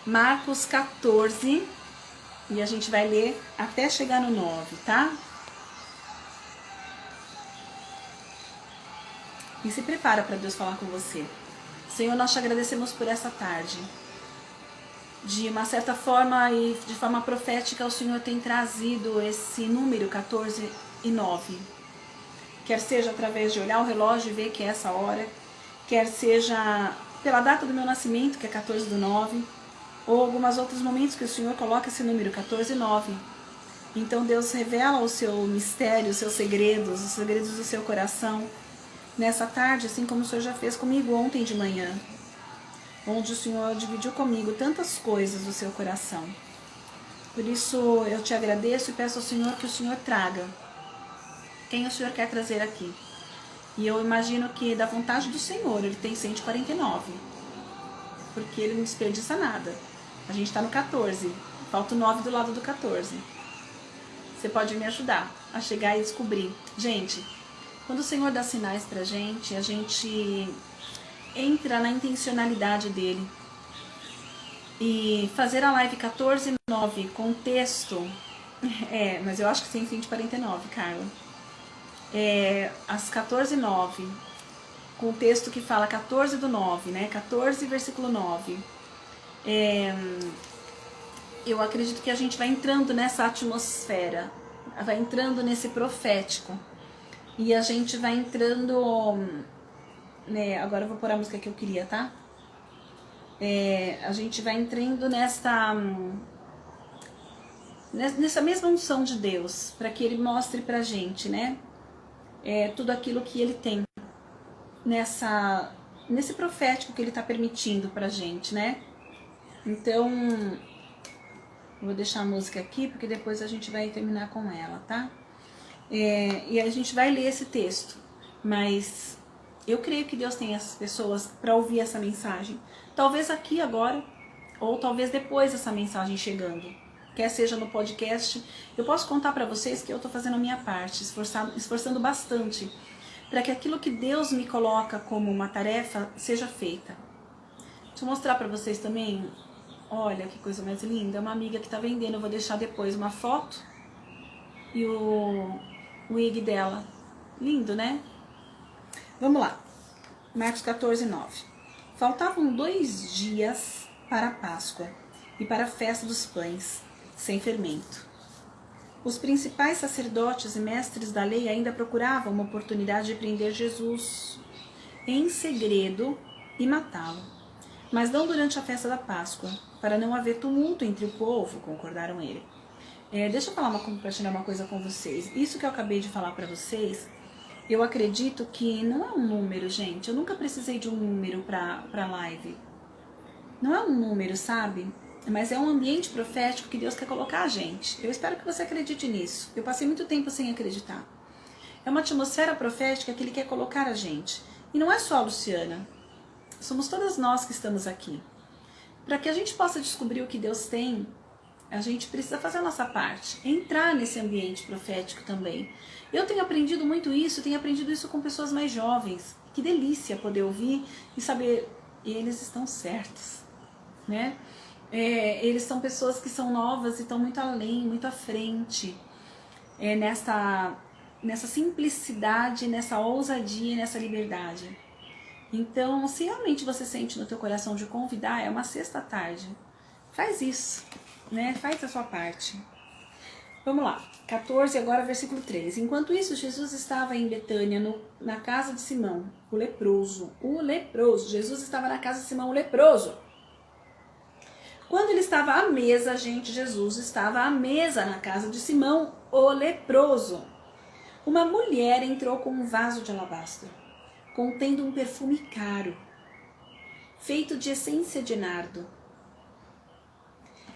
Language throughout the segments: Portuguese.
Marcos 14, e a gente vai ler até chegar no 9, tá? E se prepara para Deus falar com você. Senhor, nós te agradecemos por essa tarde. De uma certa forma e de forma profética, o Senhor tem trazido esse número 14 e 9. Quer seja através de olhar o relógio e ver que é essa hora, quer seja pela data do meu nascimento, que é 14 do 9, ou alguns outros momentos que o Senhor coloca esse número 14 e 9. Então Deus revela o seu mistério, os seus segredos, os segredos do seu coração nessa tarde, assim como o Senhor já fez comigo ontem de manhã, onde o Senhor dividiu comigo tantas coisas do seu coração. Por isso eu te agradeço e peço ao Senhor que o Senhor traga quem o Senhor quer trazer aqui. E eu imagino que da vontade do Senhor ele tem 149, porque ele não desperdiça nada. A gente está no 14, falta o 9 do lado do 14. Você pode me ajudar a chegar e descobrir. Gente, quando o Senhor dá sinais pra gente, a gente entra na intencionalidade dele. E fazer a live 14:9 com texto, mas eu acho que tem 149, Carla. Às 14:09, com o texto que fala 14 do 9, né? 14, versículo 9. Eu acredito que a gente vai entrando nessa atmosfera, vai entrando nesse profético. E a gente vai entrando, né? Agora eu vou pôr a música que eu queria, tá? A gente vai entrando nessa mesma unção de Deus, para que ele mostre pra gente, né? Tudo aquilo que ele tem nesse profético que ele tá permitindo pra gente, né? Então, vou deixar a música aqui, porque depois a gente vai terminar com ela, tá? E a gente vai ler esse texto, mas eu creio que Deus tem essas pessoas para ouvir essa mensagem. Talvez aqui agora, ou talvez depois dessa mensagem chegando. Quer seja no podcast, eu posso contar para vocês que eu estou fazendo a minha parte, esforçando bastante, para que aquilo que Deus me coloca como uma tarefa seja feita. Deixa eu mostrar para vocês também. Olha que coisa mais linda, é uma amiga que está vendendo, eu vou deixar depois uma foto e o wig dela. Lindo, né? Vamos lá. Marcos 14:9. Faltavam 2 dias para a Páscoa e para a festa dos pães, sem fermento. Os principais sacerdotes e mestres da lei ainda procuravam uma oportunidade de prender Jesus em segredo e matá-lo, mas não durante a festa da Páscoa, para não haver tumulto entre o povo, concordaram ele. Deixa eu compartilhar uma coisa com vocês. Isso que eu acabei de falar para vocês, eu acredito que não é um número, gente. Eu nunca precisei de um número para live. Não é um número, sabe? Mas é um ambiente profético que Deus quer colocar a gente. Eu espero que você acredite nisso. Eu passei muito tempo sem acreditar. É uma atmosfera profética que Ele quer colocar a gente. E não é só a Luciana. Somos todas nós que estamos aqui. Para que a gente possa descobrir o que Deus tem, a gente precisa fazer a nossa parte. Entrar nesse ambiente profético também. Eu tenho aprendido muito isso, tenho aprendido isso com pessoas mais jovens. Que delícia poder ouvir e saber, eles estão certos, né? Eles são pessoas que são novas e estão muito além, muito à frente, nessa simplicidade, nessa ousadia, nessa liberdade. Então, se realmente você sente no teu coração de convidar, é uma sexta-tarde, faz isso, né? Faz a sua parte. Vamos lá, 14, agora versículo 3. Enquanto isso, Jesus estava em Betânia, na casa de Simão, o leproso. Jesus estava na casa de Simão, o leproso. Quando ele estava à mesa, Jesus estava à mesa na casa de Simão, o leproso. Uma mulher entrou com um vaso de alabastro, contendo um perfume caro, feito de essência de nardo.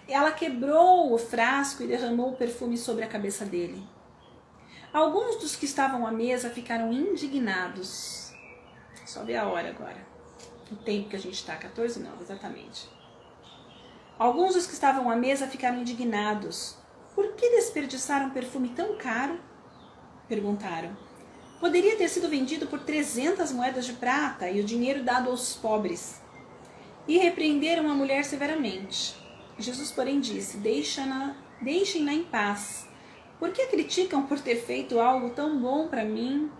Ela quebrou o frasco e derramou o perfume sobre a cabeça dele. Alguns dos que estavam à mesa ficaram indignados. Só ver a hora agora. O tempo que a gente está, 14:09, exatamente. Alguns dos que estavam à mesa ficaram indignados. Por que desperdiçaram um perfume tão caro? Perguntaram. Poderia ter sido vendido por 300 moedas de prata e o dinheiro dado aos pobres. e repreenderam a mulher severamente. Jesus, porém, disse: deixem-na em paz. Por que a criticam por ter feito algo tão bom para mim?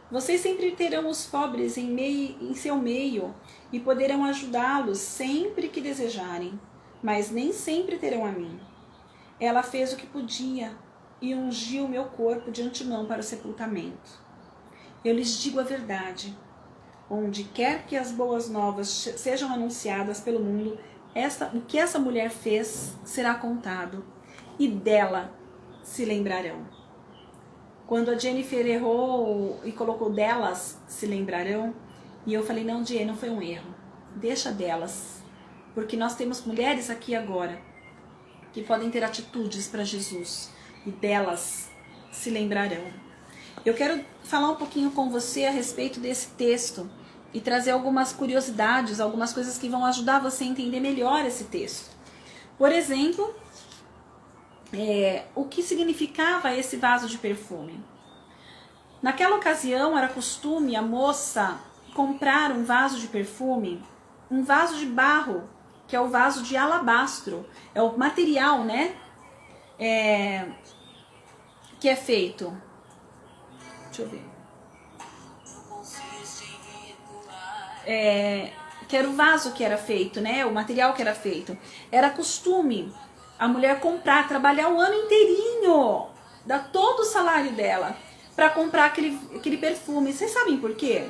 Vocês sempre terão os pobres em seu meio e poderão ajudá-los sempre que desejarem, mas nem sempre terão a mim. Ela fez o que podia e ungiu meu corpo de antemão para o sepultamento. Eu lhes digo a verdade. Onde quer que as boas novas sejam anunciadas pelo mundo, o que essa mulher fez será contado, e dela se lembrarão. Quando a Jennifer errou e colocou delas, se lembrarão, e eu falei, não, Jennifer, não foi um erro, deixa delas, porque nós temos mulheres aqui agora que podem ter atitudes para Jesus, e delas se lembrarão. Eu quero falar um pouquinho com você a respeito desse texto e trazer algumas curiosidades, algumas coisas que vão ajudar você a entender melhor esse texto. Por exemplo, o que significava esse vaso de perfume? Naquela ocasião era costume a moça comprar um vaso de perfume, um vaso de barro, que é o vaso de alabastro, é o material, né? Que é feito. Deixa eu ver. Que era o vaso que era feito, né? O material que era feito. Era costume a mulher comprar, trabalhar o ano inteirinho, dar todo o salário dela para comprar aquele perfume. Vocês sabem por quê?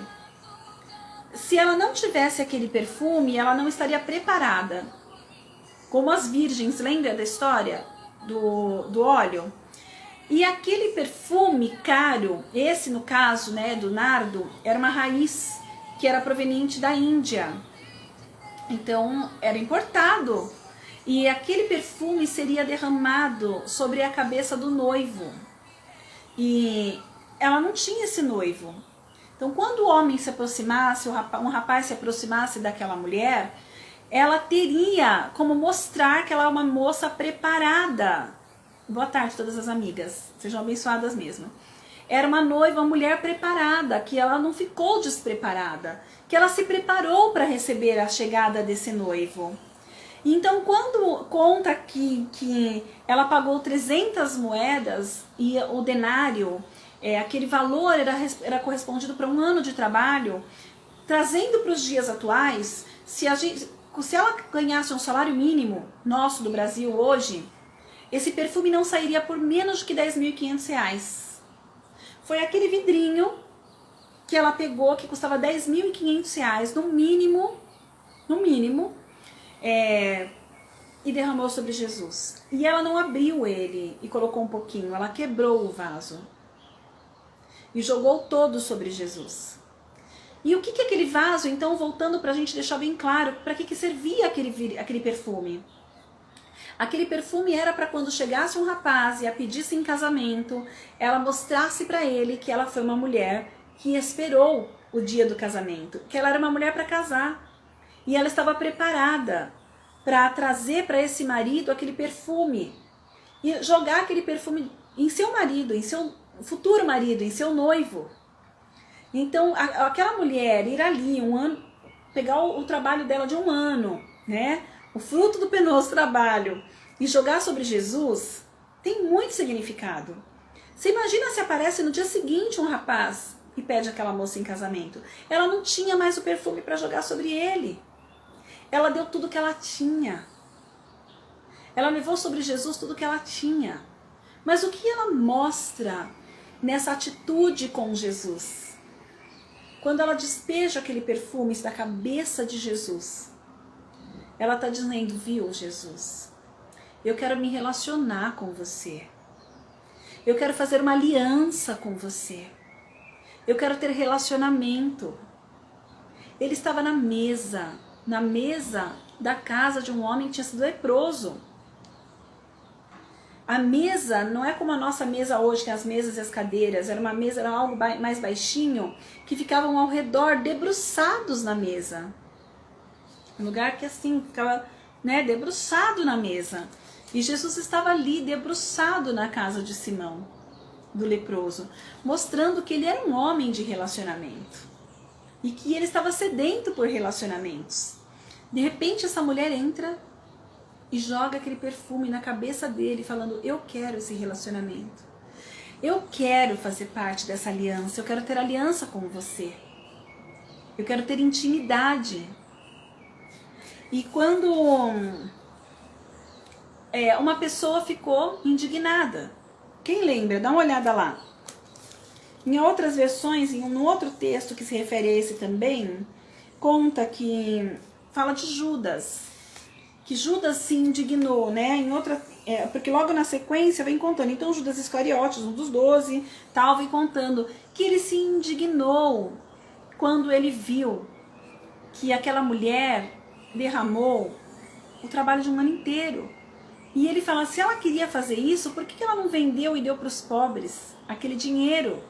Se ela não tivesse aquele perfume, ela não estaria preparada. Como as virgens, lembra da história do óleo? E aquele perfume caro, esse no caso, né, do nardo, era uma raiz que era proveniente da Índia. Então, era importado. E aquele perfume seria derramado sobre a cabeça do noivo. E ela não tinha esse noivo. Então, quando o homem se aproximasse, um rapaz se aproximasse daquela mulher, ela teria como mostrar que ela é uma moça preparada. Boa tarde, todas as amigas. Sejam abençoadas mesmo. Era uma noiva, uma mulher preparada, que ela não ficou despreparada, que ela se preparou para receber a chegada desse noivo. Então, quando conta que ela pagou 300 moedas e o denário, aquele valor era correspondido para um ano de trabalho, trazendo para os dias atuais, se ela ganhasse um salário mínimo nosso do Brasil hoje, esse perfume não sairia por menos de que R$10.500. Foi aquele vidrinho que ela pegou, que custava R$10.500, no mínimo, e derramou sobre Jesus. E ela não abriu ele e colocou um pouquinho, ela quebrou o vaso e jogou todo sobre Jesus. E o que aquele vaso, então, voltando para a gente deixar bem claro, para que servia aquele perfume? Aquele perfume era para quando chegasse um rapaz e a pedisse em casamento, ela mostrasse para ele que ela foi uma mulher que esperou o dia do casamento, que ela era uma mulher para casar. E ela estava preparada para trazer para esse marido aquele perfume e jogar aquele perfume em seu marido, em seu futuro marido, em seu noivo. Então, aquela mulher ir ali um ano, pegar o trabalho dela de um ano, né? O fruto do penoso trabalho, e jogar sobre Jesus, tem muito significado. Você imagina se aparece no dia seguinte um rapaz e pede aquela moça em casamento. Ela não tinha mais o perfume para jogar sobre ele. Ela deu tudo que ela tinha. Ela levou sobre Jesus tudo que ela tinha. Mas o que ela mostra nessa atitude com Jesus? Quando ela despeja aquele perfume da cabeça de Jesus, ela está dizendo, viu, Jesus, eu quero me relacionar com você. Eu quero fazer uma aliança com você. Eu quero ter relacionamento. Ele estava na mesa da casa de um homem que tinha sido leproso. A mesa não é como a nossa mesa hoje, tem as mesas e as cadeiras. Era uma mesa, era algo mais baixinho, que ficavam ao redor, debruçados na mesa. Um lugar que assim, ficava, né, debruçado na mesa. E Jesus estava ali, debruçado na casa de Simão, do leproso, mostrando que ele era um homem de relacionamento. E que ele estava sedento por relacionamentos. De repente essa mulher entra e joga aquele perfume na cabeça dele, falando: eu quero esse relacionamento. Eu quero fazer parte dessa aliança, eu quero ter aliança com você. Eu quero ter intimidade. E quando uma pessoa ficou indignada. Quem lembra? Dá uma olhada lá. Em outras versões, em um outro texto que se refere a esse também, conta que fala de Judas. Que Judas se indignou, né? Em outra, porque logo na sequência vem contando. Então Judas Iscariotes, um dos 12, tal, vem contando que ele se indignou quando ele viu que aquela mulher derramou o trabalho de um ano inteiro. E ele fala, se ela queria fazer isso, por que ela não vendeu e deu para os pobres aquele dinheiro?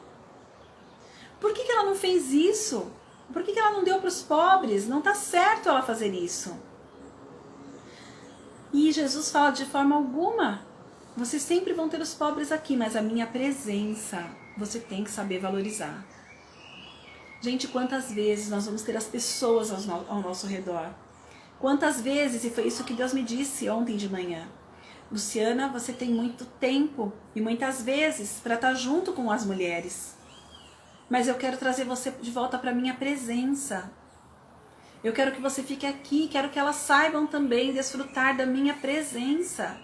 Por que ela não fez isso? Por que ela não deu para os pobres? Não está certo ela fazer isso. E Jesus fala, de forma alguma, vocês sempre vão ter os pobres aqui, mas a minha presença você tem que saber valorizar. Gente, quantas vezes nós vamos ter as pessoas ao nosso redor? Quantas vezes, e foi isso que Deus me disse ontem de manhã, Luciana, você tem muito tempo e muitas vezes para estar junto com as mulheres. Mas eu quero trazer você de volta para a minha presença. Eu quero que você fique aqui, quero que elas saibam também desfrutar da minha presença.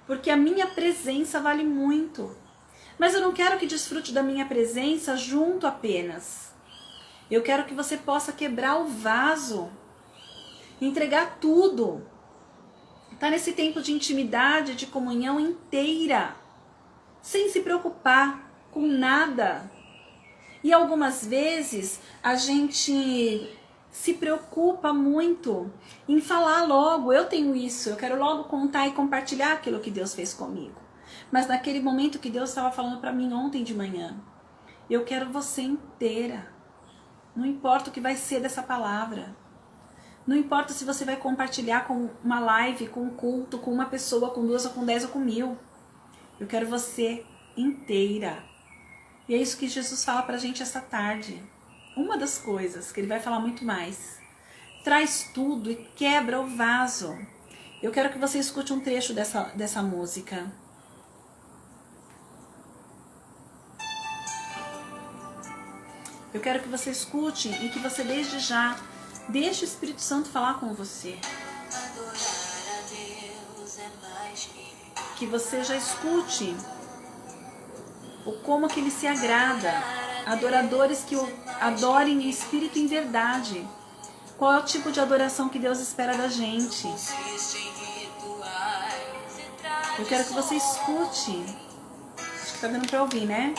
Porque a minha presença vale muito. Mas eu não quero que desfrute da minha presença junto apenas. Eu quero que você possa quebrar o vaso, entregar tudo. Tá nesse tempo de intimidade, de comunhão inteira, sem se preocupar com nada. E algumas vezes a gente se preocupa muito em falar logo, eu tenho isso, eu quero logo contar e compartilhar aquilo que Deus fez comigo. Mas naquele momento que Deus estava falando para mim ontem de manhã, eu quero você inteira. Não importa o que vai ser dessa palavra. Não importa se você vai compartilhar com uma live, com um culto, com uma pessoa, com 2 ou com 10 ou com 1000. Eu quero você inteira. E é isso que Jesus fala pra gente essa tarde. Uma das coisas, que ele vai falar muito mais. Traz tudo e quebra o vaso. Eu quero que você escute um trecho dessa música. Eu quero que você escute e que você desde já deixe o Espírito Santo falar com você. Que você já escute o como que ele se agrada. Adoradores que o adorem em espírito e em verdade. Qual é o tipo de adoração que Deus espera da gente? Eu quero que você escute. Acho que tá dando pra ouvir, né?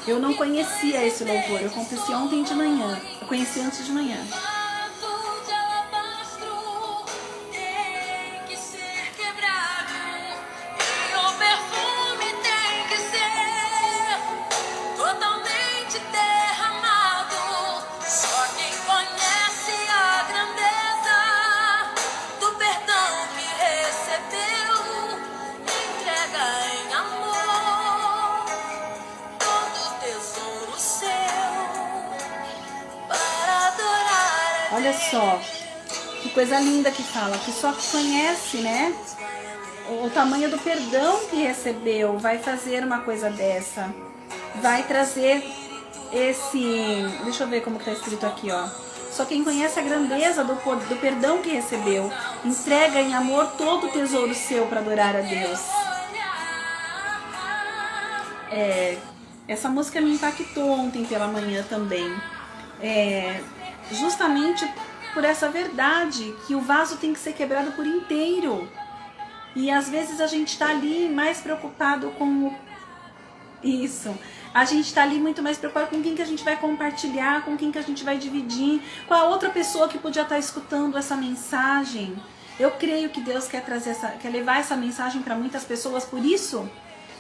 Eu não conhecia esse louvor, eu conheci ontem de manhã. Eu conheci antes de manhã. Olha só, que coisa linda que fala, que só conhece, né, o tamanho do perdão que recebeu, vai fazer uma coisa dessa, vai trazer deixa eu ver como que tá escrito aqui, ó. Só quem conhece a grandeza do perdão que recebeu, entrega em amor todo o tesouro seu para adorar a Deus. Essa música me impactou ontem pela manhã também. Justamente por essa verdade que o vaso tem que ser quebrado por inteiro. E às vezes a gente está ali mais preocupado com isso. A gente está ali muito mais preocupado com quem que a gente vai compartilhar, com quem que a gente vai dividir, com a outra pessoa que podia estar escutando essa mensagem. Eu creio que Deus quer levar essa mensagem para muitas pessoas, por isso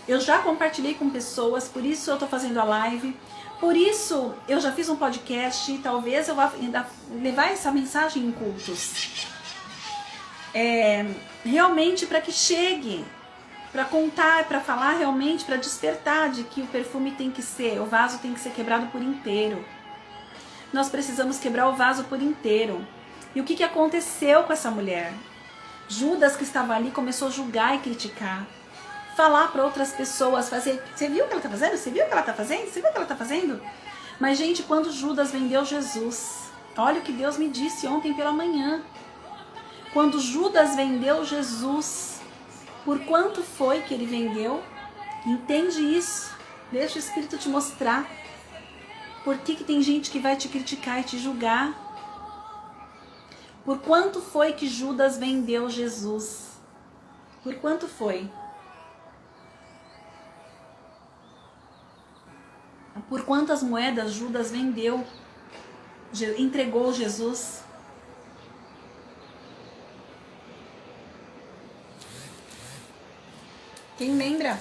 eu já compartilhei com pessoas, por isso eu estou fazendo a live. Por isso, eu já fiz um podcast e talvez eu vá ainda levar essa mensagem em cultos. Realmente para que chegue, para contar, para falar realmente, para despertar de que o perfume tem que ser, o vaso tem que ser quebrado por inteiro. nós precisamos quebrar o vaso por inteiro. E o que aconteceu com essa mulher? Judas, que estava ali, começou a julgar e criticar. Falar para outras pessoas, fazer... Você viu o que ela está fazendo? Você viu o que ela está fazendo? Você viu o que ela está fazendo? Mas, gente, quando Judas vendeu Jesus... Olha o que Deus me disse ontem pela manhã. Quando Judas vendeu Jesus, por quanto foi que ele vendeu? Entende isso? Deixa o Espírito te mostrar. Por que tem gente que vai te criticar e te julgar? Por quanto foi que Judas vendeu Jesus? Por quanto foi? Por quantas moedas Judas vendeu? Entregou Jesus? Quem lembra?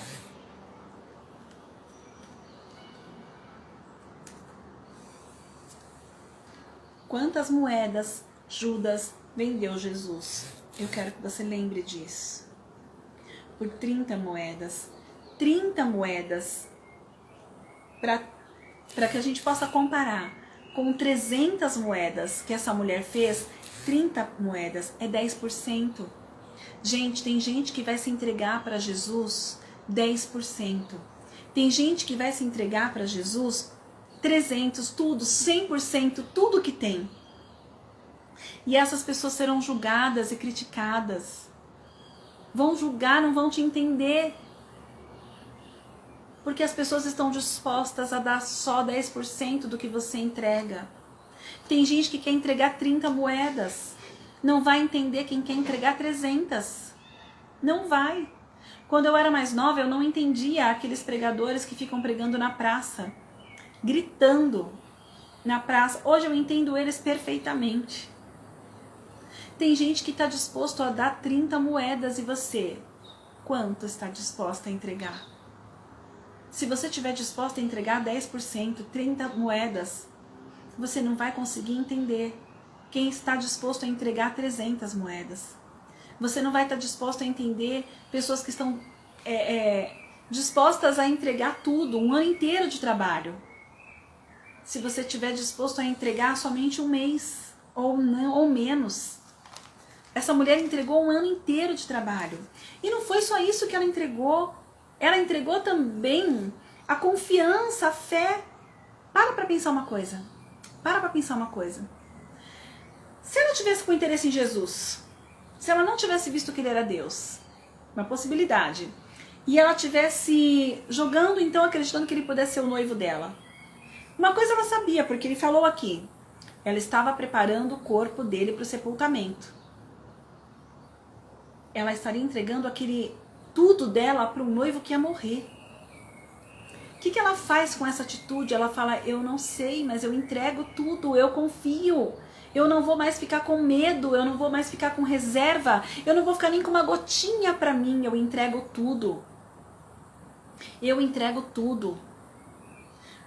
Quantas moedas Judas vendeu Jesus? Eu quero que você lembre disso. Por 30 moedas. 30 moedas. Para que a gente possa comparar com 300 moedas que essa mulher fez, 30 moedas é 10%. Gente, tem gente que vai se entregar para Jesus 10%. Tem gente que vai se entregar para Jesus 300, tudo, 100%, tudo que tem. E essas pessoas serão julgadas e criticadas. Vão julgar, não vão te entender. Porque as pessoas estão dispostas a dar só 10% do que você entrega. Tem gente que quer entregar 30 moedas. Não vai entender quem quer entregar 300. Não vai. Quando eu era mais nova, eu não entendia aqueles pregadores que ficam pregando na praça. Gritando na praça. Hoje eu entendo eles perfeitamente. Tem gente que está disposto a dar 30 moedas e você, quanto está disposta a entregar? Se você estiver disposta a entregar 10%, 30 moedas, você não vai conseguir entender quem está disposto a entregar 300 moedas. Você não vai estar disposto a entender pessoas que estão dispostas a entregar tudo, um ano inteiro de trabalho. Se você estiver disposto a entregar somente um mês ou menos. Essa mulher entregou um ano inteiro de trabalho. E não foi só isso que ela entregou. Ela entregou também a confiança, a fé. Para pensar uma coisa. Para pensar uma coisa. Se ela tivesse com interesse em Jesus, se ela não tivesse visto que ele era Deus, uma possibilidade, e ela tivesse jogando, então, acreditando que ele pudesse ser o noivo dela. Uma coisa ela sabia, porque ele falou aqui. Ela estava preparando o corpo dele para o sepultamento. Ela estaria entregando tudo dela para um noivo que ia morrer. O que ela faz com essa atitude? Ela fala, eu não sei, mas eu entrego tudo, eu confio. Eu não vou mais ficar com medo, eu não vou mais ficar com reserva, eu não vou ficar nem com uma gotinha para mim, eu entrego tudo. Eu entrego tudo.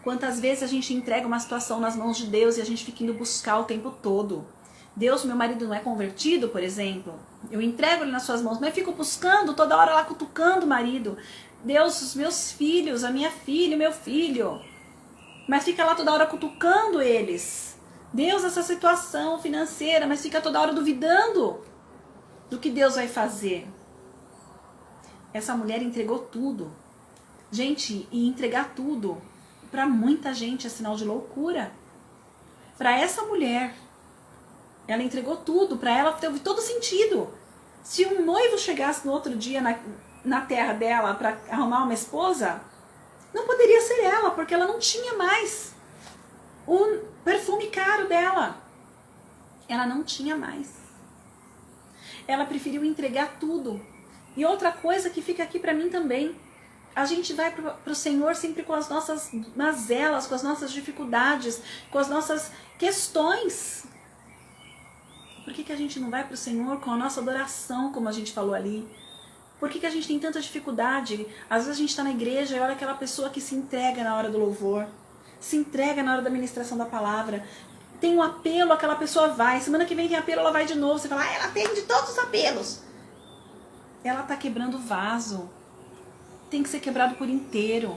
Quantas vezes a gente entrega uma situação nas mãos de Deus e a gente fica indo buscar o tempo todo. Deus, meu marido não é convertido, por exemplo. Eu entrego ele nas suas mãos, mas eu fico buscando toda hora lá, cutucando o marido. Deus, os meus filhos, a minha filha, o meu filho. Mas fica lá toda hora cutucando eles. Deus, essa situação financeira, mas fica toda hora duvidando do que Deus vai fazer. Essa mulher entregou tudo. Gente, e entregar tudo, para muita gente é sinal de loucura. Para essa mulher, ela entregou tudo, para ela teve todo sentido. Se um noivo chegasse no outro dia na terra dela para arrumar uma esposa, não poderia ser ela, porque ela não tinha mais o perfume caro dela. Ela não tinha mais. Ela preferiu entregar tudo. E outra coisa que fica aqui para mim também, a gente vai para o Senhor sempre com as nossas mazelas, com as nossas dificuldades, com as nossas questões. Por que a gente não vai para o Senhor com a nossa adoração, como a gente falou ali? Por que a gente tem tanta dificuldade? Às vezes a gente está na igreja e olha aquela pessoa que se entrega na hora do louvor, se entrega na hora da ministração da palavra. Tem um apelo, aquela pessoa vai. Semana que vem tem apelo, ela vai de novo. Você fala, ela atende todos os apelos. Ela está quebrando o vaso. Tem que ser quebrado por inteiro.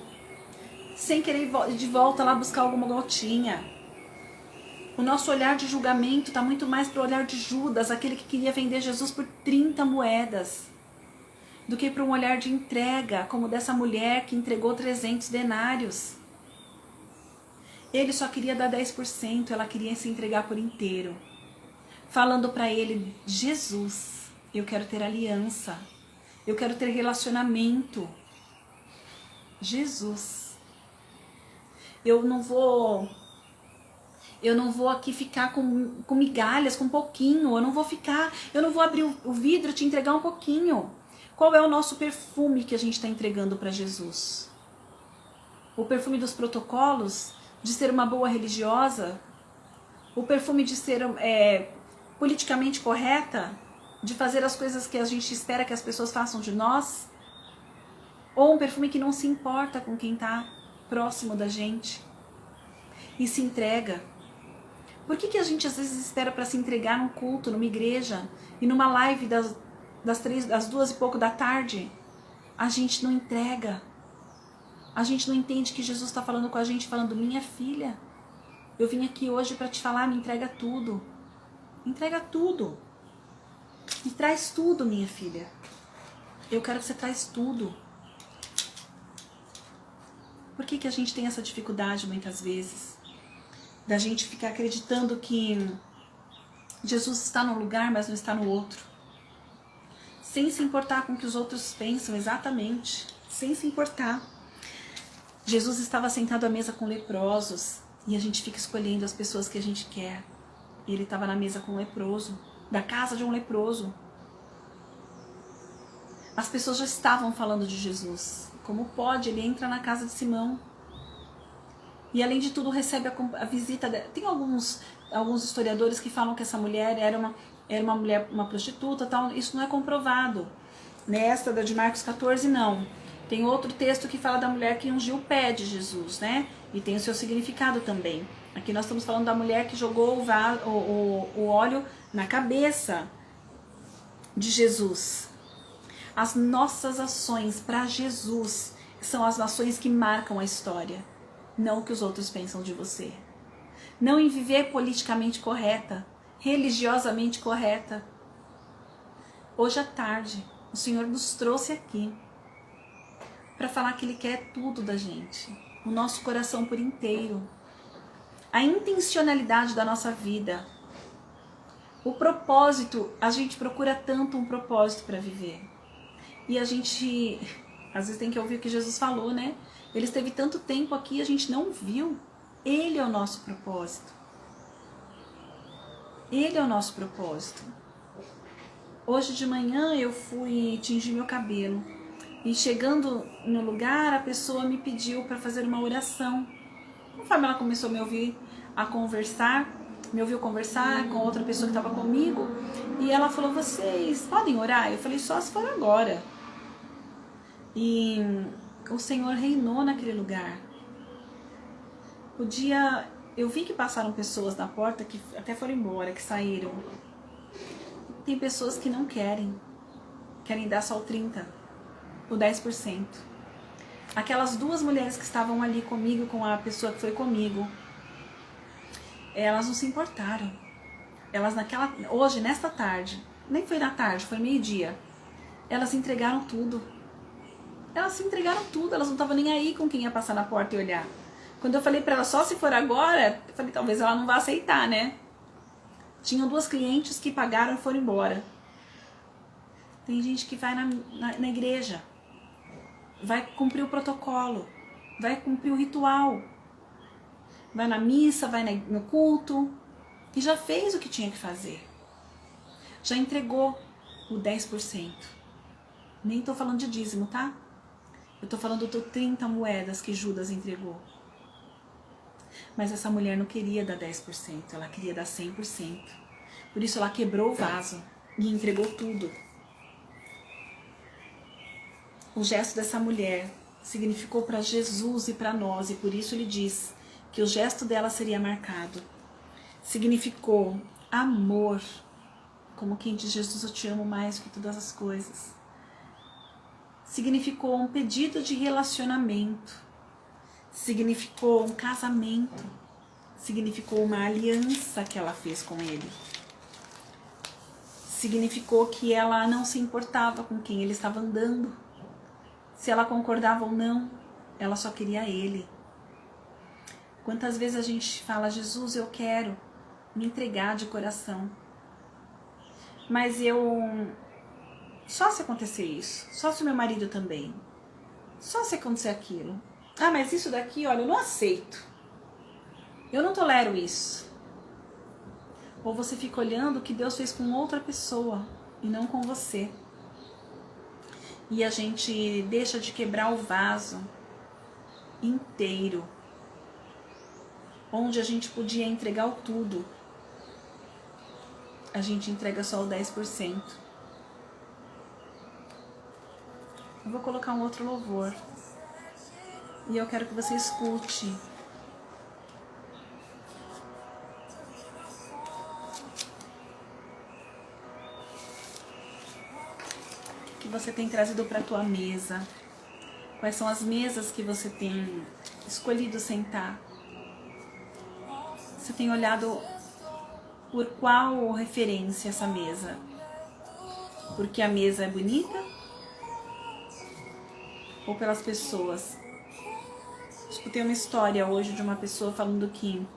Sem querer ir de volta lá buscar alguma gotinha. O nosso olhar de julgamento está muito mais para o olhar de Judas, aquele que queria vender Jesus por 30 moedas, do que para um olhar de entrega, como dessa mulher que entregou 300 denários. Ele só queria dar 10%, ela queria se entregar por inteiro. Falando para ele, Jesus, eu quero ter aliança, eu quero ter relacionamento. Jesus, eu não vou aqui ficar com migalhas, com um pouquinho, eu não vou abrir o vidro e te entregar um pouquinho. Qual é o nosso perfume que a gente está entregando para Jesus? O perfume dos protocolos, de ser uma boa religiosa? O perfume de ser politicamente correta? De fazer as coisas que a gente espera que as pessoas façam de nós? Ou um perfume que não se importa com quem está próximo da gente e se entrega? Por que a gente às vezes espera para se entregar num culto, numa igreja e numa live das 2 e pouco da tarde? A gente não entrega. A gente não entende que Jesus está falando com a gente, falando, minha filha, eu vim aqui hoje para te falar, me entrega tudo. Entrega tudo. Me traz tudo, minha filha. Eu quero que você traz tudo. Por que a gente tem essa dificuldade muitas vezes? Da gente ficar acreditando que Jesus está num lugar, mas não está no outro. Sem se importar com o que os outros pensam, exatamente. Sem se importar. Jesus estava sentado à mesa com leprosos. E a gente fica escolhendo as pessoas que a gente quer. E ele estava na mesa com um leproso. Da casa de um leproso. As pessoas já estavam falando de Jesus. Como pode? Ele entra na casa de Simão. E além de tudo recebe a visita dela. Tem alguns historiadores que falam que essa mulher era uma mulher, uma prostituta, tal. Isso não é comprovado. Nesta de Marcos 14 não. Tem outro texto que fala da mulher que ungiu o pé de Jesus, né? E tem o seu significado também. Aqui nós estamos falando da mulher que jogou o óleo na cabeça de Jesus. As nossas ações para Jesus são as ações que marcam a história. Não o que os outros pensam de você. Não em viver politicamente correta, religiosamente correta. Hoje à tarde, o Senhor nos trouxe aqui para falar que Ele quer tudo da gente. O nosso coração por inteiro. A intencionalidade da nossa vida. O propósito, a gente procura tanto um propósito para viver. E a gente, às vezes tem que ouvir o que Jesus falou, né? Ele esteve tanto tempo aqui e a gente não viu. Ele é o nosso propósito. Ele é o nosso propósito. Hoje de manhã eu fui tingir meu cabelo. E chegando no lugar, a pessoa me pediu para fazer uma oração. Conforme ela começou a me ouvir a conversar, me ouviu conversar com outra pessoa que estava comigo, e ela falou, vocês podem orar? Eu falei, só se for agora. E o Senhor reinou naquele lugar. Eu vi que passaram pessoas na porta que até foram embora, que saíram. Tem pessoas que não querem dar só o 30%, o 10%. Aquelas 2 mulheres que estavam ali comigo, com a pessoa que foi comigo, elas não se importaram. Elas hoje, nesta tarde, nem foi na tarde, foi meio-dia, elas entregaram tudo. Elas se entregaram tudo, elas não estavam nem aí com quem ia passar na porta e olhar. Quando eu falei pra ela, só se for agora, eu falei, talvez ela não vá aceitar, né? Tinham 2 clientes que pagaram e foram embora. Tem gente que vai na igreja, vai cumprir o protocolo, vai cumprir o ritual, vai na missa, vai no culto, e já fez o que tinha que fazer. Já entregou o 10%. Nem tô falando de dízimo, tá? Eu tô falando do 30 moedas que Judas entregou. Mas essa mulher não queria dar 10%, ela queria dar 100%. Por isso ela quebrou o vaso e entregou tudo. O gesto dessa mulher significou para Jesus e para nós, e por isso ele diz que o gesto dela seria marcado. Significou amor, como quem diz, Jesus, eu te amo mais que todas as coisas. Significou um pedido de relacionamento. Significou um casamento. significou uma aliança que ela fez com ele. Significou que ela não se importava com quem ele estava andando. Se ela concordava ou não, ela só queria ele. Quantas vezes a gente fala, Jesus, eu quero me entregar de coração. Mas só se acontecer isso, só se o meu marido também, só se acontecer aquilo. Ah, mas isso daqui, olha, eu não aceito. Eu não tolero isso. Ou você fica olhando o que Deus fez com outra pessoa e não com você. E a gente deixa de quebrar o vaso inteiro, onde a gente podia entregar o tudo. A gente entrega só o 10%. Eu vou colocar um outro louvor. E eu quero que você escute. O que você tem trazido para a tua mesa? Quais são as mesas que você tem escolhido sentar? Você tem olhado por qual referência essa mesa? Porque a mesa é bonita? Ou pelas pessoas? Escutei uma história hoje de uma pessoa falando que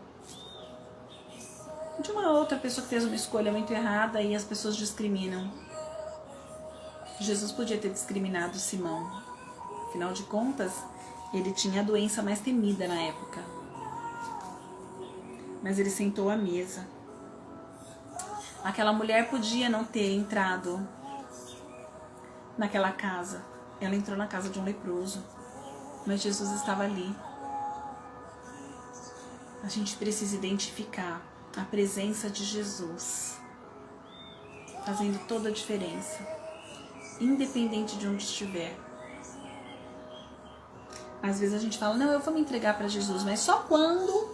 de uma outra pessoa que fez uma escolha muito errada e as pessoas discriminam. Jesus podia ter discriminado Simão. Afinal de contas, ele tinha a doença mais temida na época. Mas ele sentou à mesa. Aquela mulher podia não ter entrado naquela casa. Ela entrou na casa de um leproso. Mas Jesus estava ali. A gente precisa identificar a presença de Jesus fazendo toda a diferença, independente de onde estiver. Às vezes a gente fala, não, eu vou me entregar para Jesus, mas só quando...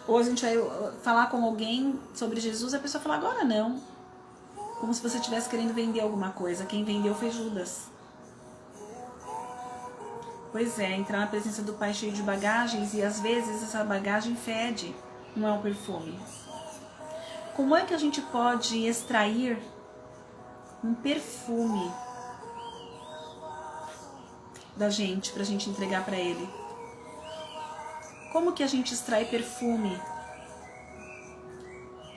Ou a gente vai falar com alguém sobre Jesus, a pessoa fala, agora não. Como se você estivesse querendo vender alguma coisa. Quem vendeu foi Judas. Pois é, entrar na presença do Pai cheio de bagagens e às vezes essa bagagem fede, não é um perfume. Como é que a gente pode extrair um perfume da gente pra gente entregar pra Ele? Como que a gente extrai perfume?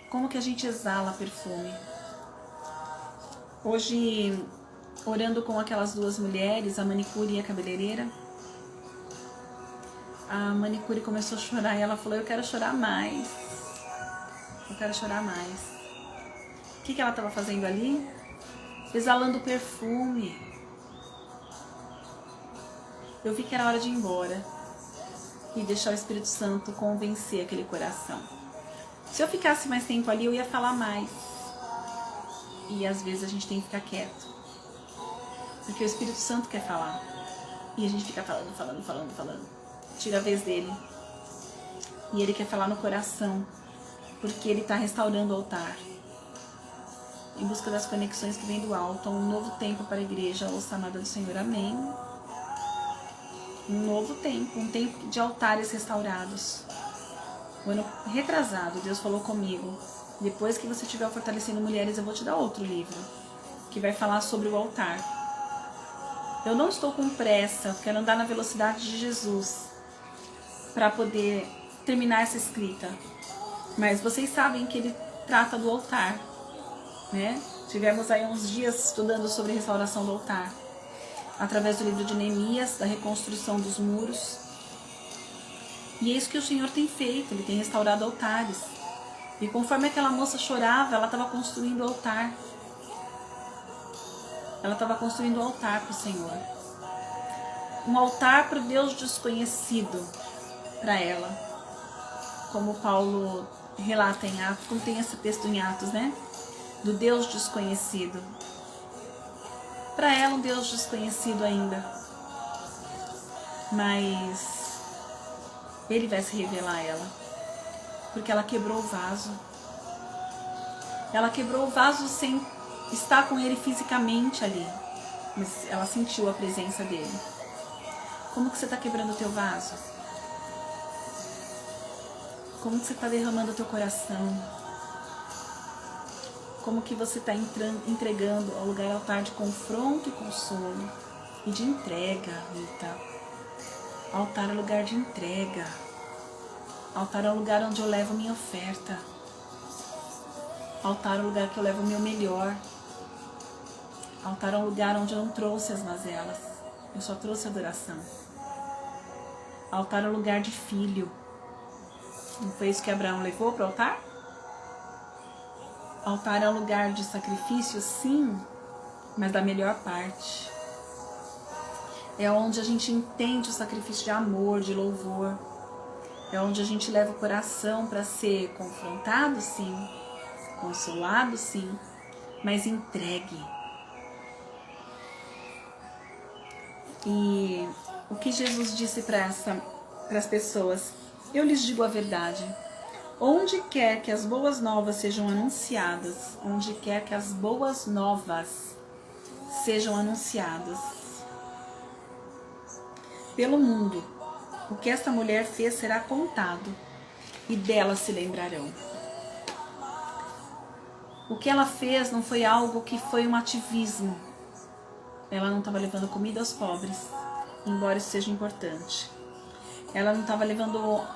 Como que a gente exala perfume? Hoje, orando com aquelas duas mulheres, a manicure e a cabeleireira, a manicure começou a chorar e ela falou, eu quero chorar mais. Eu quero chorar mais. O que ela estava fazendo ali? Exalando perfume. Eu vi que era hora de ir embora e deixar o Espírito Santo convencer aquele coração. Se eu ficasse mais tempo ali, eu ia falar mais. E às vezes a gente tem que ficar quieto. Porque o Espírito Santo quer falar. E a gente fica falando. Tira a vez dele. E ele quer falar no coração. Porque ele está restaurando o altar. Em busca das conexões que vem do alto. Um novo tempo para a igreja. Ouça a amada do Senhor. Amém. Um novo tempo. Um tempo de altares restaurados. O ano retrasado, Deus falou comigo. Depois que você estiver fortalecendo mulheres, eu vou te dar outro livro. Que vai falar sobre o altar. Eu não estou com pressa. Eu quero andar na velocidade de Jesus. Para poder terminar essa escrita. Mas vocês sabem que ele trata do altar, né? Tivemos aí uns dias estudando sobre a restauração do altar, através do livro de Neemias, da reconstrução dos muros. E é isso que o Senhor tem feito, Ele tem restaurado altares. E conforme aquela moça chorava, ela estava construindo o altar. Ela estava construindo o altar para o Senhor. Um altar para o Deus desconhecido para ela. Como Paulo relata em Atos, como tem esse texto em Atos, né? Do Deus desconhecido. Para ela, um Deus desconhecido ainda. Mas Ele vai se revelar a ela. Porque ela quebrou o vaso. Ela quebrou o vaso sem estar com Ele fisicamente ali. Mas ela sentiu a presença dEle. Como que você está quebrando o teu vaso? Como que você está derramando o teu coração? Como que você está entregando ao lugar altar de confronto e consolo e de entrega, Rita. Altar é lugar de entrega. Altar é o lugar onde eu levo minha oferta. Altar é o lugar que eu levo o meu melhor. Altar é um lugar onde eu não trouxe as mazelas, eu só trouxe adoração. Altar é um lugar de filho. Não foi isso que Abraão levou para o altar? Altar é um lugar de sacrifício, sim, mas da melhor parte. É onde a gente entende o sacrifício de amor, de louvor. É onde a gente leva o coração para ser confrontado, sim, consolado, sim, mas entregue. E o que Jesus disse para as pessoas? Eu lhes digo a verdade. Onde quer que as boas novas sejam anunciadas, onde quer que as boas novas sejam anunciadas pelo mundo, o que esta mulher fez será contado e dela se lembrarão. O que ela fez não foi algo que foi um ativismo. Ela não estava levando comida aos pobres, embora isso seja importante. Ela não estava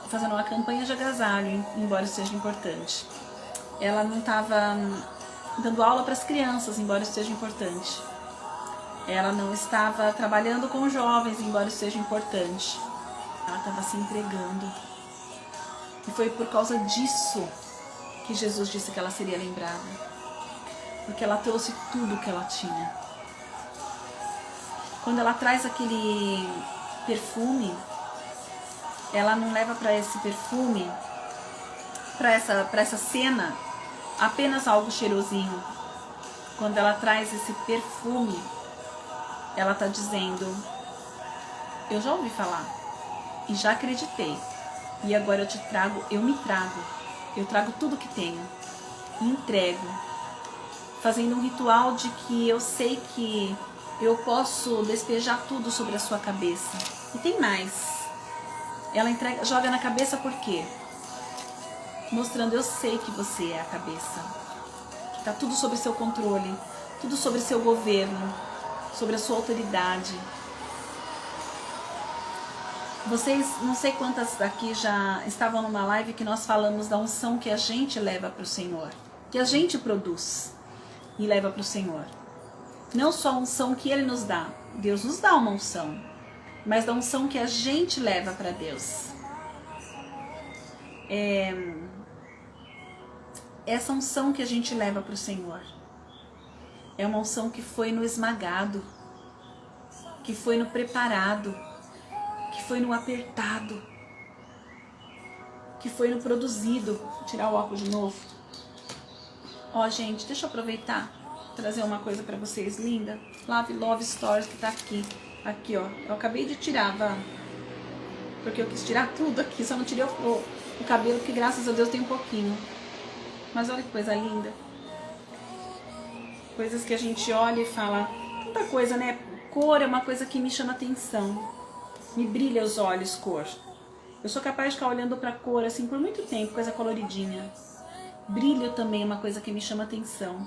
fazendo uma campanha de agasalho, embora isso seja importante. Ela não estava dando aula para as crianças, embora isso seja importante. Ela não estava trabalhando com jovens, embora isso seja importante. Ela estava se entregando. E foi por causa disso que Jesus disse que ela seria lembrada. Porque ela trouxe tudo o que ela tinha. Quando ela traz aquele perfume, ela não leva para esse perfume, para essa cena, apenas algo cheirosinho. Quando ela traz esse perfume, ela está dizendo: eu já ouvi falar e já acreditei, e agora eu te trago, eu trago tudo que tenho e entrego, fazendo um ritual de que eu sei que eu posso despejar tudo sobre a sua cabeça. E tem mais. Ela joga na cabeça por quê? Mostrando: eu sei que você é a cabeça. Que está tudo sob seu controle, tudo sobre seu governo, sobre a sua autoridade. Vocês, não sei quantas daqui já estavam numa live que nós falamos da unção que a gente leva para o Senhor, que a gente produz e leva para o Senhor. Não só a unção que Ele nos dá, Deus nos dá uma unção, mas da unção que a gente leva para Deus. Essa unção que a gente leva para o Senhor é uma unção que foi no esmagado, que foi no preparado, que foi no apertado, que foi no produzido. Vou tirar o óculos de novo. Ó, gente, deixa eu aproveitar, trazer uma coisa para vocês linda. Love Stories que tá aqui. Aqui, ó. Eu acabei de tirar, porque eu quis tirar tudo aqui, só não tirei o cabelo, que graças a Deus tem um pouquinho. Mas olha que coisa linda. Coisas que a gente olha e fala, tanta coisa, né? Cor é uma coisa que me chama atenção. Me brilha os olhos, cor. Eu sou capaz de ficar olhando pra cor assim por muito tempo, coisa coloridinha. Brilho também é uma coisa que me chama atenção.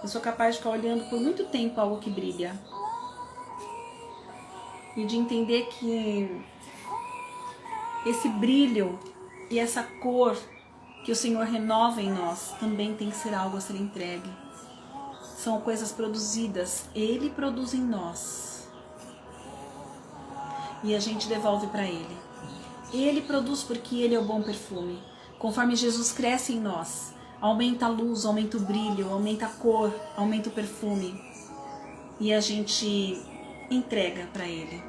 Eu sou capaz de ficar olhando por muito tempo algo que brilha. E de entender que esse brilho e essa cor que o Senhor renova em nós também tem que ser algo a ser entregue. São coisas produzidas, Ele produz em nós e a gente devolve para Ele. Ele produz porque Ele é o bom perfume. Conforme Jesus cresce em nós, aumenta a luz, aumenta o brilho, aumenta a cor, aumenta o perfume, e a gente entrega para Ele,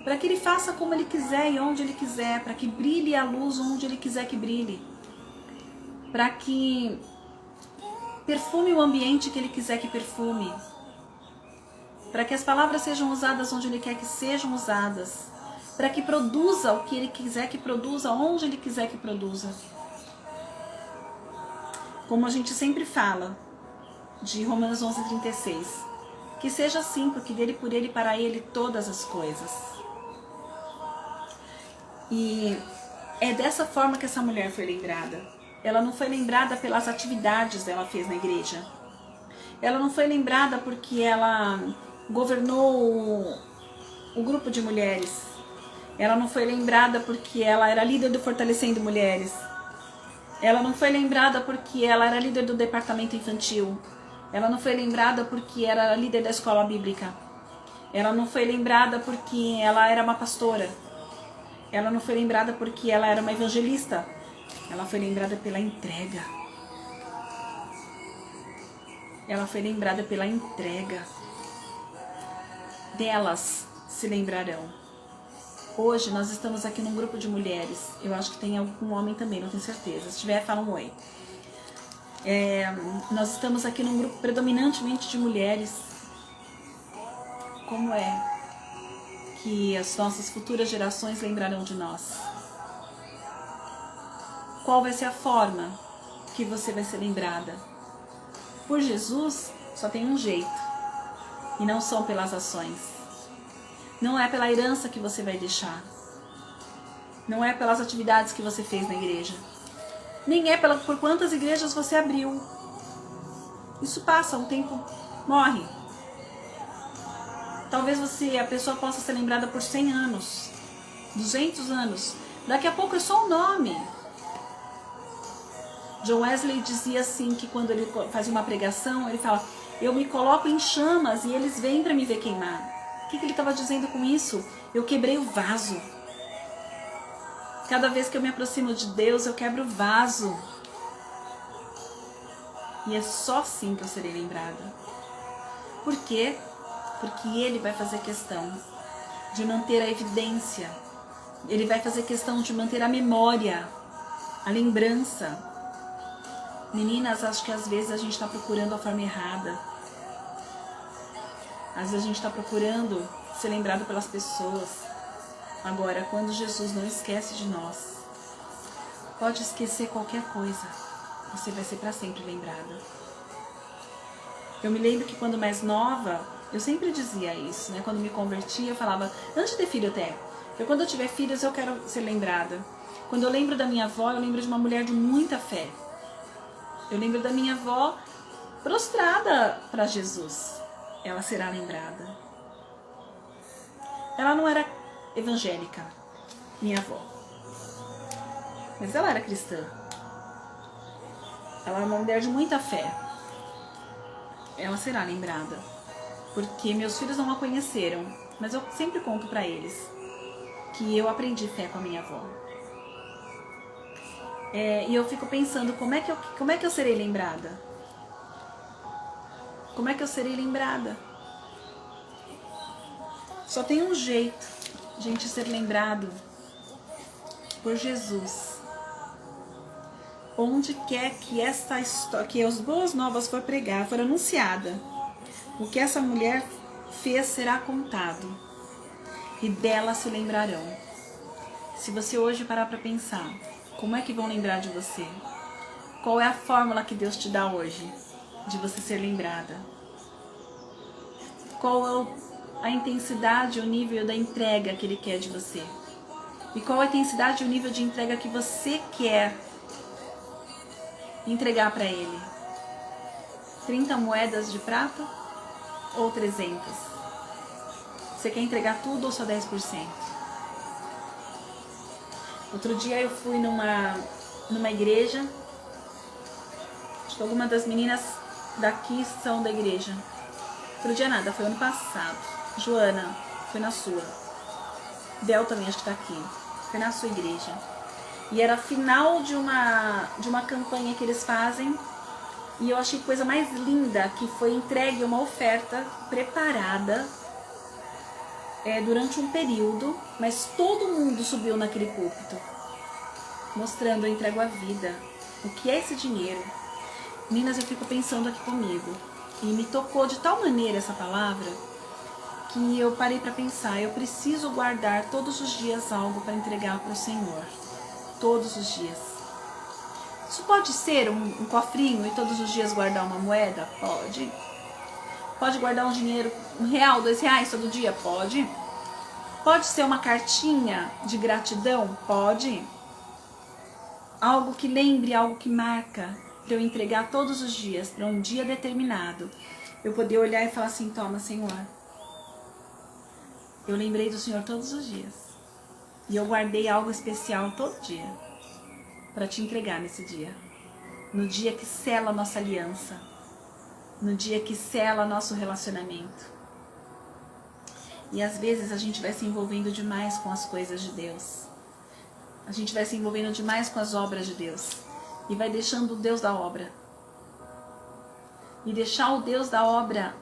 para que Ele faça como Ele quiser e onde Ele quiser, para que brilhe a luz onde Ele quiser que brilhe, para que perfume o ambiente que Ele quiser que perfume, para que as palavras sejam usadas onde Ele quer que sejam usadas, para que produza o que Ele quiser que produza, onde Ele quiser que produza. Como a gente sempre fala, de Romanos 11:36, que seja assim, porque dele, por Ele, para Ele, todas as coisas. E É dessa forma que essa mulher foi lembrada. Ela não foi lembrada pelas atividades que ela fez na igreja. Ela não foi lembrada porque ela governou o grupo de mulheres. Ela não foi lembrada porque ela era líder do Fortalecendo Mulheres. Ela não foi lembrada porque ela era líder do departamento infantil. Ela não foi lembrada porque era líder da escola bíblica. Ela não foi lembrada porque ela era uma pastora. Ela não foi lembrada porque ela era uma evangelista. Ela foi lembrada pela entrega. Ela foi lembrada pela entrega. Delas se lembrarão. Hoje nós estamos aqui num grupo de mulheres. Eu acho que tem algum homem também, não tenho certeza. Se tiver, fala um oi. Nós estamos aqui num grupo predominantemente de mulheres. Como é que as nossas futuras gerações lembrarão de nós? Qual vai ser a forma que você vai ser lembrada? Por Jesus, só tem um jeito. E não são pelas ações. Não é pela herança que você vai deixar. Não é pelas atividades que você fez na igreja. Nem é por quantas igrejas você abriu. Isso passa, um tempo morre. Talvez a pessoa possa ser lembrada por 100 anos, 200 anos. Daqui a pouco é só um nome. John Wesley dizia assim, que quando ele fazia uma pregação, ele fala: eu me coloco em chamas e eles vêm para me ver queimar. O que ele estava dizendo com isso? Eu quebrei o vaso. Cada vez que eu me aproximo de Deus, eu quebro o vaso. E é só assim que eu serei lembrada. Por quê? Porque Ele vai fazer questão de manter a evidência. Ele vai fazer questão de manter a memória, a lembrança. Meninas, acho que às vezes a gente está procurando a forma errada. Às vezes a gente está procurando ser lembrado pelas pessoas. Agora, quando Jesus não esquece de nós, pode esquecer qualquer coisa, você vai ser para sempre lembrada. Eu me lembro que quando mais nova, eu sempre dizia isso, né? Quando me convertia, eu falava, antes de ter filho até, quando eu tiver filhos eu quero ser lembrada. Quando eu lembro da minha avó, eu lembro de uma mulher de muita fé. Eu lembro da minha avó prostrada para Jesus. Ela será lembrada. Ela não era evangélica, minha avó, mas ela era cristã. Ela era uma mulher de muita fé. Ela será lembrada, porque meus filhos não a conheceram, mas eu sempre conto para eles que eu aprendi fé com a minha avó. E eu fico pensando, como é que eu serei lembrada? Como é que eu serei lembrada? Só tem um jeito de a gente ser lembrado: por Jesus. Onde quer que esta história, que as boas novas for pregar, for anunciada, o que essa mulher fez será contado, e dela se lembrarão. Se você hoje parar para pensar, como é que vão lembrar de você? Qual é a fórmula que Deus te dá hoje de você ser lembrada? Qual é a intensidade, o nível da entrega que Ele quer de você? E qual a intensidade e o nível de entrega que você quer entregar para Ele? 30 moedas de prata ou 300? Você quer entregar tudo ou só 10%? Outro dia eu fui numa igreja. Acho que algumas das meninas daqui são da igreja. Outro dia nada, foi ano passado. Joana, foi na sua. Del também acho que tá aqui. Foi na sua igreja. E era final de uma campanha que eles fazem. E eu achei coisa mais linda, que foi entregue uma oferta preparada durante um período, mas todo mundo subiu naquele púlpito, mostrando: eu entrego a vida. O que é esse dinheiro? Meninas, eu fico pensando aqui comigo, e me tocou de tal maneira essa palavra, que eu parei para pensar: eu preciso guardar todos os dias algo para entregar para o Senhor. Todos os dias. Isso pode ser um cofrinho e todos os dias guardar uma moeda? Pode. Pode guardar um dinheiro, R$1, R$2 todo dia? Pode. Pode ser uma cartinha de gratidão? Pode. algo que lembre, algo que marca, para eu entregar todos os dias, para um dia determinado, eu poder olhar e falar assim, toma, Senhor, eu lembrei do Senhor todos os dias, e eu guardei algo especial todo dia, para te entregar nesse dia, no dia que sela a nossa aliança, no dia que sela nosso relacionamento. E às vezes a gente vai se envolvendo demais com as coisas de Deus, a gente vai se envolvendo demais com as obras de Deus, e vai deixando o Deus da obra. E deixar o Deus da obra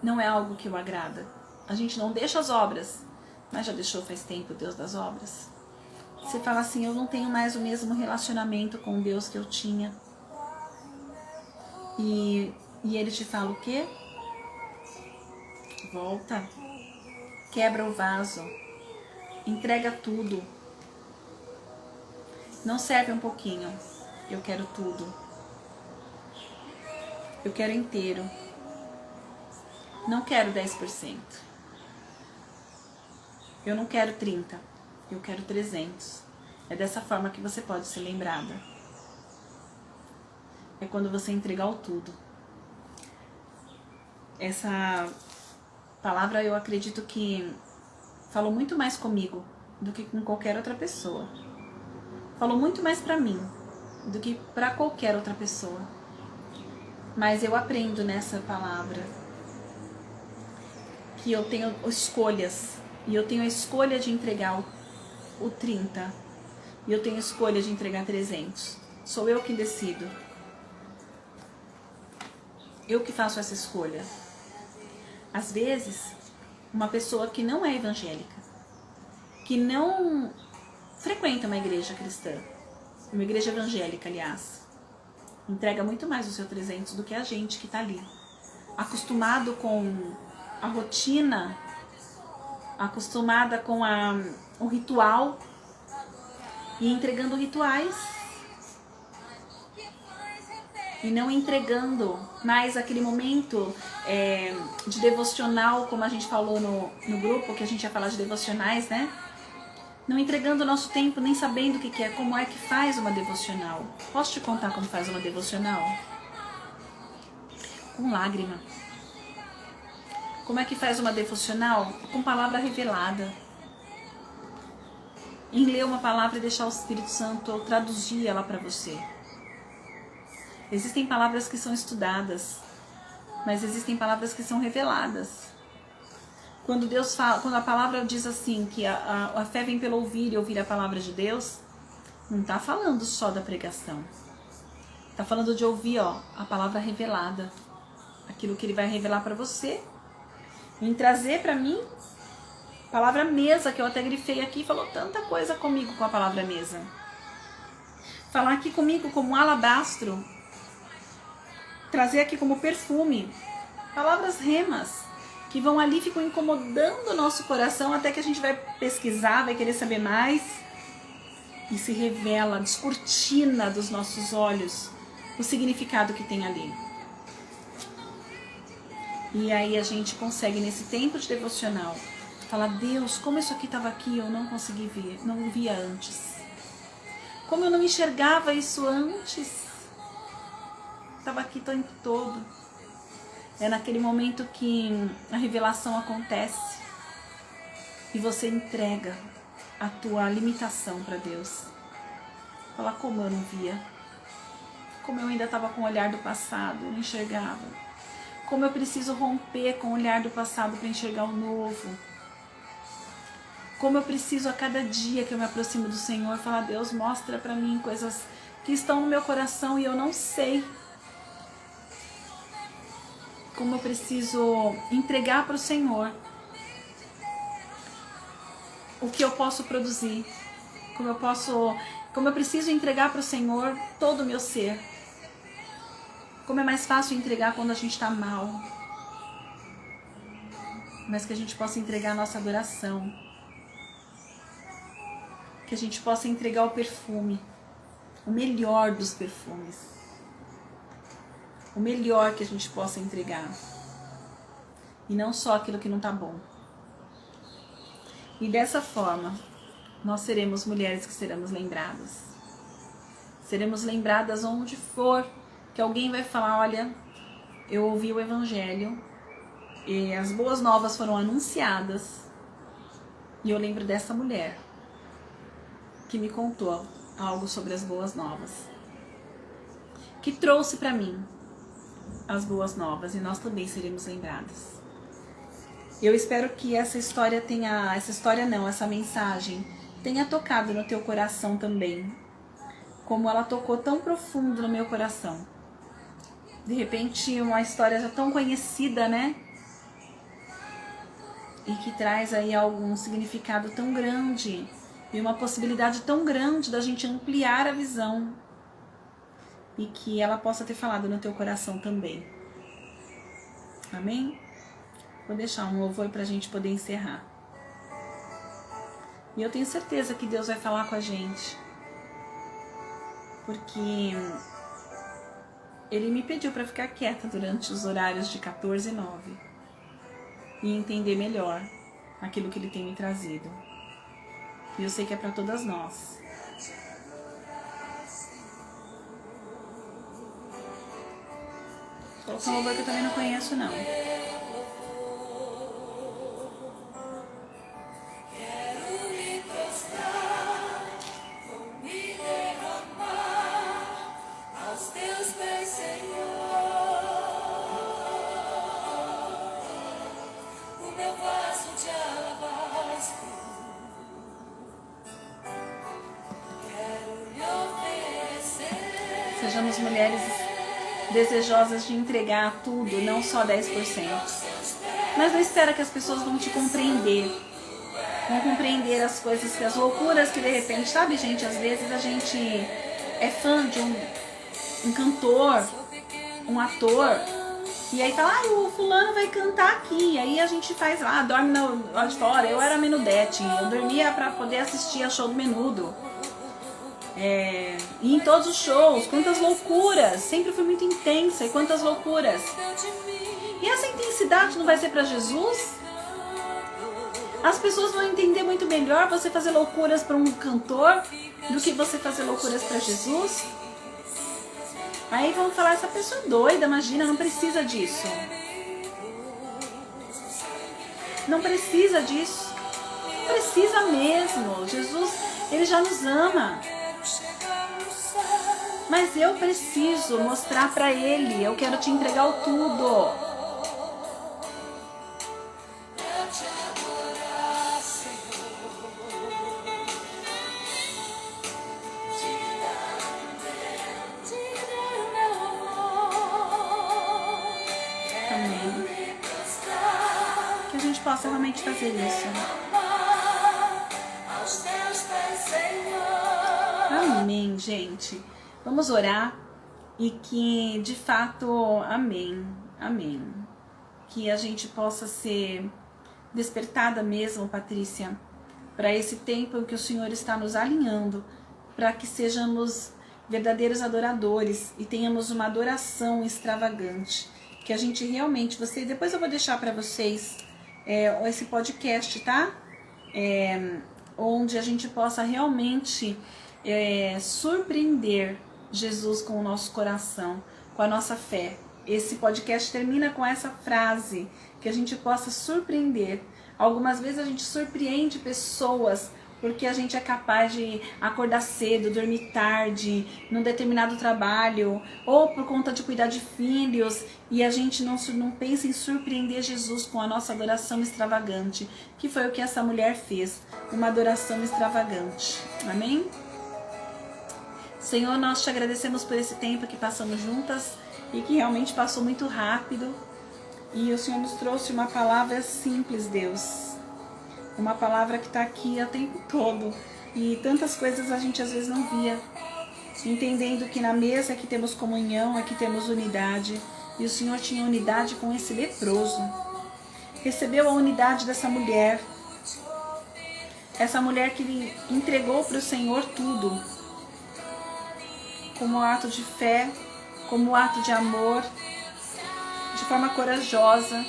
não é algo que o agrada. A gente não deixa as obras, mas já deixou faz tempo o Deus das obras. Você fala assim, eu não tenho mais o mesmo relacionamento com o Deus que eu tinha. E ele te fala o quê? Volta, quebra o vaso, entrega tudo. Não serve um pouquinho, eu quero tudo. Eu quero inteiro. Não quero 10%. Eu não quero 30%. Eu quero 300%. É dessa forma que você pode ser lembrada. É quando você entregar o tudo. Essa palavra eu acredito que falou muito mais comigo do que com qualquer outra pessoa. Falou muito mais pra mim do que pra qualquer outra pessoa. Mas eu aprendo nessa palavra que eu tenho escolhas. E eu tenho a escolha de entregar o 30. E eu tenho a escolha de entregar 300. Sou eu que decido. Eu que faço essa escolha. Às vezes, uma pessoa que não é evangélica, que não frequenta uma igreja cristã, uma igreja evangélica, aliás, entrega muito mais o seu 300 do que a gente que está ali, acostumado com a rotina, acostumada com o ritual, e entregando rituais, e não entregando mais aquele momento de devocional, como a gente falou no grupo, que a gente ia falar de devocionais, né? Não entregando o nosso tempo, nem sabendo o que é, como é que faz uma devocional. Posso te contar como faz uma devocional? Com lágrima. Como é que faz uma devocional? Com palavra revelada. Em ler uma palavra e deixar o Espírito Santo traduzir ela para você. Existem palavras que são estudadas, mas existem palavras que são reveladas. Quando Deus fala, quando a palavra diz assim, que a fé vem pelo ouvir e ouvir a palavra de Deus, não está falando só da pregação. Está falando de ouvir, a palavra revelada. Aquilo que Ele vai revelar para você. Em trazer para mim, palavra mesa, que eu até grifei aqui, falou tanta coisa comigo com a palavra mesa. Falar aqui comigo como alabastro, trazer aqui como perfume, palavras remas, que vão ali, ficam incomodando o nosso coração, até que a gente vai pesquisar, vai querer saber mais, e se revela, descortina dos nossos olhos o significado que tem ali. E aí a gente consegue, nesse tempo de devocional, falar, Deus, como isso aqui estava aqui, eu não consegui ver, não via antes. Como eu não enxergava isso antes, estava aqui o tempo todo. É naquele momento que a revelação acontece e você entrega a tua limitação para Deus. Fala, como eu não via, como eu ainda estava com o olhar do passado, eu não enxergava. Como eu preciso romper com o olhar do passado para enxergar o novo. Como eu preciso a cada dia que eu me aproximo do Senhor, falar, Deus, mostra para mim coisas que estão no meu coração e eu não sei. Como eu preciso entregar para o Senhor o que eu posso produzir. Como eu preciso entregar para o Senhor todo o meu ser. Como é mais fácil entregar quando a gente está mal. Mas que a gente possa entregar a nossa adoração. Que a gente possa entregar o perfume. O melhor dos perfumes. O melhor que a gente possa entregar. E não só aquilo que não está bom. E dessa forma, nós seremos mulheres que seremos lembradas. Seremos lembradas onde for, que alguém vai falar, olha, eu ouvi o Evangelho, e as boas novas foram anunciadas, e eu lembro dessa mulher que me contou algo sobre as boas novas, que trouxe para mim as boas novas, e nós também seremos lembradas. Eu espero que essa mensagem tenha tocado no teu coração também, como ela tocou tão profundo no meu coração. De repente, uma história já tão conhecida, né? E que traz aí algum significado tão grande e uma possibilidade tão grande da gente ampliar a visão, e que ela possa ter falado no teu coração também. Amém? Vou deixar um louvor pra gente poder encerrar. E eu tenho certeza que Deus vai falar com a gente, porque Ele me pediu para ficar quieta durante os horários de 14 e 9 e entender melhor aquilo que Ele tem me trazido. E eu sei que é para todas nós. Vou colocar um louvor que eu também não conheço, não. Sejamos mulheres desejosas de entregar tudo, não só 10%. Mas não espera que as pessoas vão te compreender. Vão compreender as coisas, as loucuras que de repente, sabe, gente, às vezes a gente é fã de um cantor, um ator, e aí fala, o fulano vai cantar aqui. E aí a gente faz lá, dorme no auditório. Eu era menudete, eu dormia pra poder assistir a show do Menudo. E em todos os shows, quantas loucuras, sempre fui muito intensa, e quantas loucuras. E essa intensidade não vai ser para Jesus? As pessoas vão entender muito melhor você fazer loucuras para um cantor do que você fazer loucuras para Jesus? Aí vão falar, essa pessoa é doida, imagina, não precisa disso. Não precisa disso. Não precisa mesmo. Jesus, Ele já nos ama. Mas eu preciso mostrar para Ele, eu quero te entregar o tudo. Amém. Que a gente possa realmente fazer isso. Amém, gente. Vamos orar e que, de fato, amém, que a gente possa ser despertada mesmo, Patrícia, para esse tempo em que o Senhor está nos alinhando, para que sejamos verdadeiros adoradores e tenhamos uma adoração extravagante, que a gente realmente, depois eu vou deixar para vocês esse podcast, tá? Onde a gente possa realmente surpreender Jesus com o nosso coração, com a nossa fé. Esse podcast termina com essa frase, que a gente possa surpreender. Algumas vezes a gente surpreende pessoas porque a gente é capaz de acordar cedo, dormir tarde, num determinado trabalho, ou por conta de cuidar de filhos, e a gente não pensa em surpreender Jesus com a nossa adoração extravagante, que foi o que essa mulher fez, uma adoração extravagante. Amém? Senhor, nós te agradecemos por esse tempo que passamos juntas e que realmente passou muito rápido. E o Senhor nos trouxe uma palavra simples, Deus. Uma palavra que está aqui o tempo todo. E tantas coisas a gente às vezes não via. Entendendo que na mesa aqui temos comunhão, aqui temos unidade. E o Senhor tinha unidade com esse leproso. Recebeu a unidade dessa mulher. Essa mulher que entregou para o Senhor tudo. Como ato de fé, como ato de amor, de forma corajosa,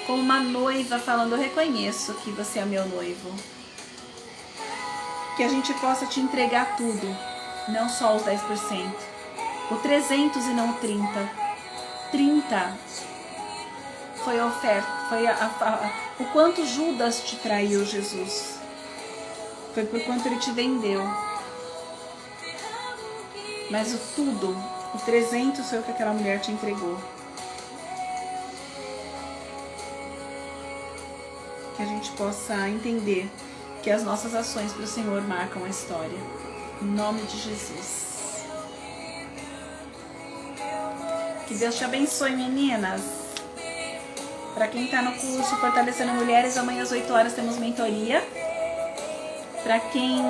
como uma noiva falando, eu reconheço que você é meu noivo. Que a gente possa te entregar tudo, não só os 10%. O 300 e não o 30. 30 foi a oferta, foi o quanto Judas te traiu, Jesus. Foi por quanto ele te vendeu. Mas o tudo, o 300 foi o que aquela mulher te entregou. Que a gente possa entender que as nossas ações para o Senhor marcam a história. Em nome de Jesus. Que Deus te abençoe, meninas. Para quem está no curso Fortalecendo Mulheres, amanhã às 8 horas temos mentoria. Para quem...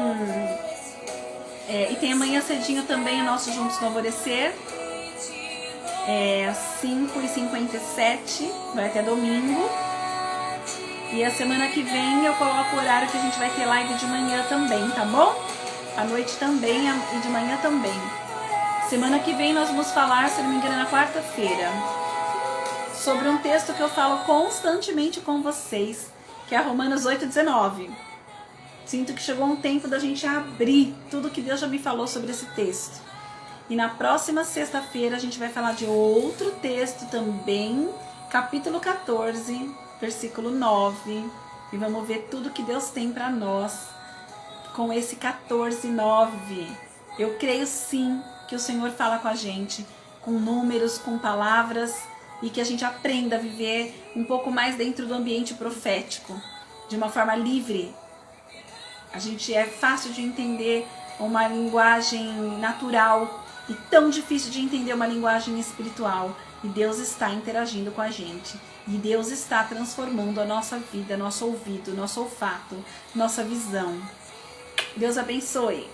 e tem amanhã cedinho também o nosso Juntos com Alvorecer. 5h57, vai até domingo. E a semana que vem eu coloco o horário que a gente vai ter live de manhã também, tá bom? À noite também e de manhã também. Semana que vem nós vamos falar, se não me engano, na quarta-feira, sobre um texto que eu falo constantemente com vocês, que é Romanos 8,19. Sinto que chegou um tempo da gente abrir tudo que Deus já me falou sobre esse texto. E na próxima sexta-feira a gente vai falar de outro texto também, capítulo 14, versículo 9. E vamos ver tudo que Deus tem para nós com esse 14:9. Eu creio sim que o Senhor fala com a gente, com números, com palavras, e que a gente aprenda a viver um pouco mais dentro do ambiente profético, de uma forma livre. A gente é fácil de entender uma linguagem natural e tão difícil de entender uma linguagem espiritual. E Deus está interagindo com a gente. E Deus está transformando a nossa vida, nosso ouvido, nosso olfato, nossa visão. Deus abençoe.